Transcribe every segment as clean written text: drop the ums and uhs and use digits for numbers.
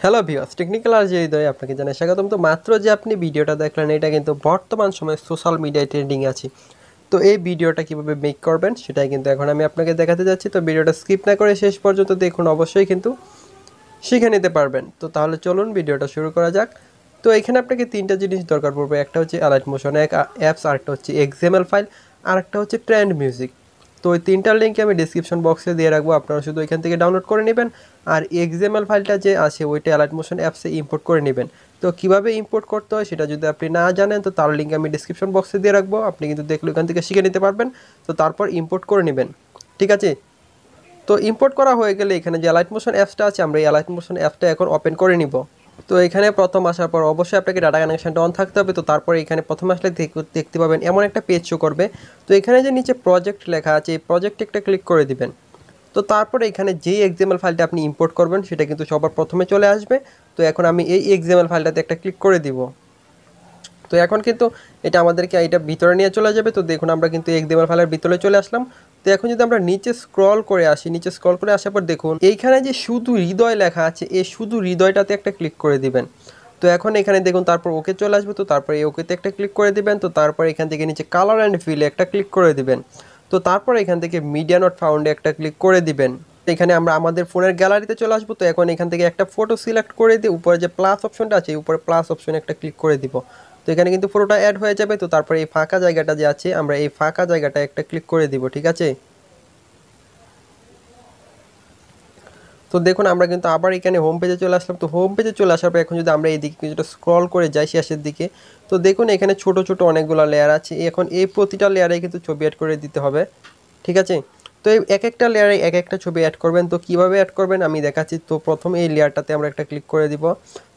Hello viewers, technical আর হৃদয় আপনাকে জানাই স্বাগতম। তো মাত্র যে আপনি ভিডিওটা দেখলেন এটা কিন্তু বর্তমান সময়ে সোশ্যাল মিডিয়ায় ট্রেন্ডিং আছে। তো এই ভিডিওটা কিভাবে মেক করবেন সেটাই কিন্তু এখন আমি আপনাকে দেখাতে যাচ্ছি। তো ভিডিওটা স্কিপ না করে শেষ পর্যন্ত দেখুন, অবশ্যই কিন্তু শিখে নিতে পারবেন। তো তাহলে চলুন ভিডিওটা শুরু করা যাক। তো এখানে আপনাকে তিনটা জিনিস দরকার পড়বে। একটা হচ্ছে অ্যালাইট মোশন এক অ্যাপস, আরেকটা হচ্ছে এক্সএমএল ফাইল, আর একটা হচ্ছে ট্রেন্ড মিউজিক। তো ওই তিনটার লিঙ্ক আমি ডিসক্রিপশন বক্সে দিয়ে রাখবো, আপনারা শুধু এখান থেকে ডাউনলোড করে নেবেন। আর এক্সএমএল ফাইলটা যে আছে ওইটা অ্যালাইট মোশন অ্যাপসে ইম্পোর্ট করে নেবেন। তো কীভাবে ইম্পোর্ট করতে হয় সেটা যদি আপনি না জানেন তো তার লিঙ্ক আমি ডিসক্রিপশন বক্সে দিয়ে রাখবো, আপনি কিন্তু দেখলে ওখান থেকে শিখে নিতে পারবেন। তো তারপর ইম্পোর্ট করে নেবেন, ঠিক আছে। তো ইম্পোর্ট করা হয়ে গেলে এখানে যে অ্যালাইট মোশন অ্যাপসটা আছে আমরা এই অ্যালাইট মোশন অ্যাপটা এখন ওপেন করে নিব। তো এখানে প্রথম আসার পর অবশ্যই আপনাকে ডাটা কানেকশনটা অন থাকতে হবে। তো তারপরে এখানে প্রথম আসলে দেখতে পাবেন এমন একটা পেজ শো করবে। তো এখানে যে নিচে প্রজেক্ট লেখা আছে এই প্রজেক্টে একটা ক্লিক করে দিবেন। তো তারপরে এখানে যেই এক্সএমএল ফাইলটা আপনি ইম্পোর্ট করবেন সেটা কিন্তু সবার প্রথমে চলে আসবে। তো এখন আমি এই এক্সএমএল ফাইলটাতে একটা ক্লিক করে দিব। তো এখন কিন্তু এটা আমাদেরকে এটা ভিতরে নিয়ে চলে যাবে। তো দেখুন আমরা কিন্তু এক্সএমএল ফাইলের ভিতরে চলে আসলাম। তো এখন যদি আমরা নিচে স্ক্রল করে আসি, নিচে স্ক্রল করে আসার পর দেখুন এইখানে যে শুধু হৃদয় লেখা আছে এই শুধু হৃদয়টাতে একটা ক্লিক করে দিবেন। তো এখন এখানে দেখুন তারপর ওকে চলে আসবে। তো তারপরে এই ওকেতে একটা ক্লিক করে দিবেন। তো তারপর এখান থেকে নিচে কালার অ্যান্ড ফিলে একটা ক্লিক করে দিবেন। তো তারপর এখান থেকে মিডিয়া নট ফাউন্ডে একটা ক্লিক করে দিবেন। এখানে আমরা আমাদের ফোনের গ্যালারিতে চলে আসবো। তো এখন এখান থেকে একটা ফটো সিলেক্ট করে দিয়ে উপরে যে প্লাস অপশনটা আছে উপরে প্লাস অপশনে একটা ক্লিক করে দিব। তো এখানে কিন্তু ফটোটা অ্যাড হয়ে যাবে। তো তারপরে এই ফাঁকা জায়গাটা যে আছে আমরা এই ফাঁকা জায়গাটা একটা ক্লিক করে দিব, ঠিক আছে। তো দেখুন আমরা কিন্তু আবার এখানে হোম পেজে চলে আসলাম। তো হোম পেজে চলে আসার পর এখন যদি আমরা এইদিকে কিছুটা স্ক্রল করে যাই শেষের দিকে, তো দেখুন এখানে ছোট ছোট অনেকগুলো লেয়ার আছে। এখন এই প্রতিটা লেয়ারে কিন্তু ছবি অ্যাড করে দিতে হবে, ঠিক আছে। তো এই এক একটা লেয়ারে এক একটা ছবি অ্যাড করবেন। তো কীভাবে অ্যাড করবেন আমি দেখাচ্ছি। তো প্রথম এই লেয়ারটাতে আমরা একটা ক্লিক করে দিব।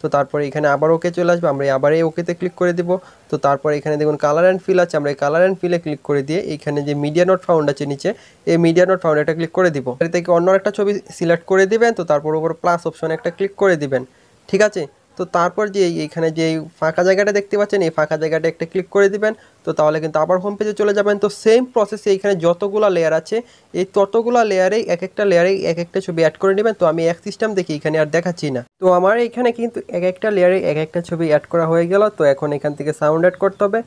তো তারপরে এখানে আবার ওকে চলে আসবে, আমরা আবার এই ওকেতে ক্লিক করে দিব। তো তারপরে এখানে দেখুন কালার অ্যান্ড ফিল আছে, আমরা এই কালার অ্যান্ড ফিলে ক্লিক করে দিয়ে এখানে যে মিডিয়া নট ফাউন্ড আছে নিচে এই মিডিয়া নট ফাউন্ড একটা ক্লিক করে দিব। এর থেকে অন্য একটা ছবি সিলেক্ট করে দিবেন। তো তারপর উপর প্লাস অপশনে একটা ক্লিক করে দিবেন, ঠিক আছে। তো তারপর যে এইখানে যে ফাঁকা জায়গাটা দেখতে পাচ্ছেন এই ফাঁকা জায়গাটা একটা ক্লিক করে দিবেন। তো তাহলে কিন্তু আবার হোম পেজে চলে যাবেন। তো সেম প্রসেসে এখানে যতগুলো লেয়ার আছে এই ততগুলো লেয়ারেই এক একটা লেয়ারেই এক একটা ছবি অ্যাড করে নেবেন। তো আমি এক সিস্টেম দেখি এখানে আর দেখাচ্ছি না। তো আমার এখানে কিন্তু এক একটা লেয়ারে এক একটা ছবি অ্যাড করা হয়ে গেল। তো এখন এখান থেকে সাউন্ড অ্যাড করতে হবে,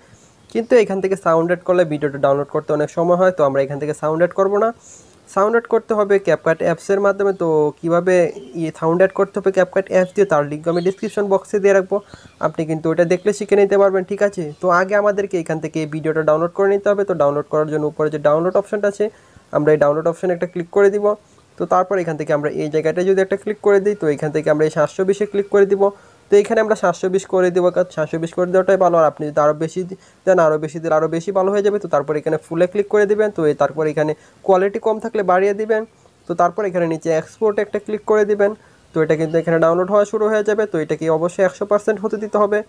কিন্তু এখান থেকে সাউন্ড অ্যাড করলে ভিডিওটা ডাউনলোড করতে অনেক সময় হয়। তো আমরা এখান থেকে সাউন্ড অ্যাড করবো না, সাউন্ড অ্যাড করতে হবে ক্যাপকাট অ্যাপসের মাধ্যমে। তো কীভাবে সাউন্ড অ্যাড করতে হবে ক্যাপকাট অ্যাপস দিয়ে তার লিঙ্ক আমি ডিসক্রিপশন বক্সে দিয়ে রাখবো, আপনি কিন্তু ওটা দেখলে শিখে নিতে পারবেন, ঠিক আছে। তো আগে আমাদেরকে এখান থেকে এই ভিডিওটা ডাউনলোড করে নিতে হবে। তো ডাউনলোড করার জন্য উপরে যে ডাউনলোড অপশনটা আছে আমরা এই ডাউনলোড অপশানে একটা ক্লিক করে দিব। তো তারপর এখান থেকে আমরা এই জায়গাটায় যদি একটা ক্লিক করে দিই তো এখান থেকে আমরা এই 720-এ ক্লিক করে দিব। তো এখানে আমরা 720 করে দেবো, কারণ 720 করে দেওয়াটাই ভালো। আর আপনি যদি আরও বেশি দেন আরও বেশি দিলে আরও বেশি ভালো হয়ে যাবে। তো তারপর এখানে ফুলে ক্লিক করে দিবেন। তো তারপর এখানে কোয়ালিটি কম থাকলে বাড়িয়ে দিবেন। তো তারপর এখানে নিচে এক্সপোর্টে একটা ক্লিক করে দিবেন। তো এটা কিন্তু এখানে ডাউনলোড হওয়া শুরু হয়ে যাবে। তো এটাকে অবশ্যই 100% হতে দিতে হবে।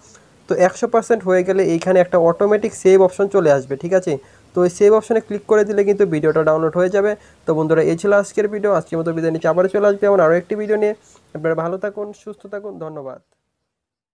তো 100% হয়ে গেলে এইখানে একটা অটোমেটিক সেভ অপশন চলে আসবে, ঠিক আছে। তো ওই সেভ অপশনে ক্লিক করে দিলে কিন্তু ভিডিওটা ডাউনলোড হয়ে যাবে। তো বন্ধুরা এই ছিল আজকের ভিডিও। আজকের মতো বিদায় নিচ্ছি, আবার চলে আসবে এমন আরও একটি ভিডিও নিয়ে। আপনারা ভালো থাকুন, সুস্থ থাকুন, ধন্যবাদ।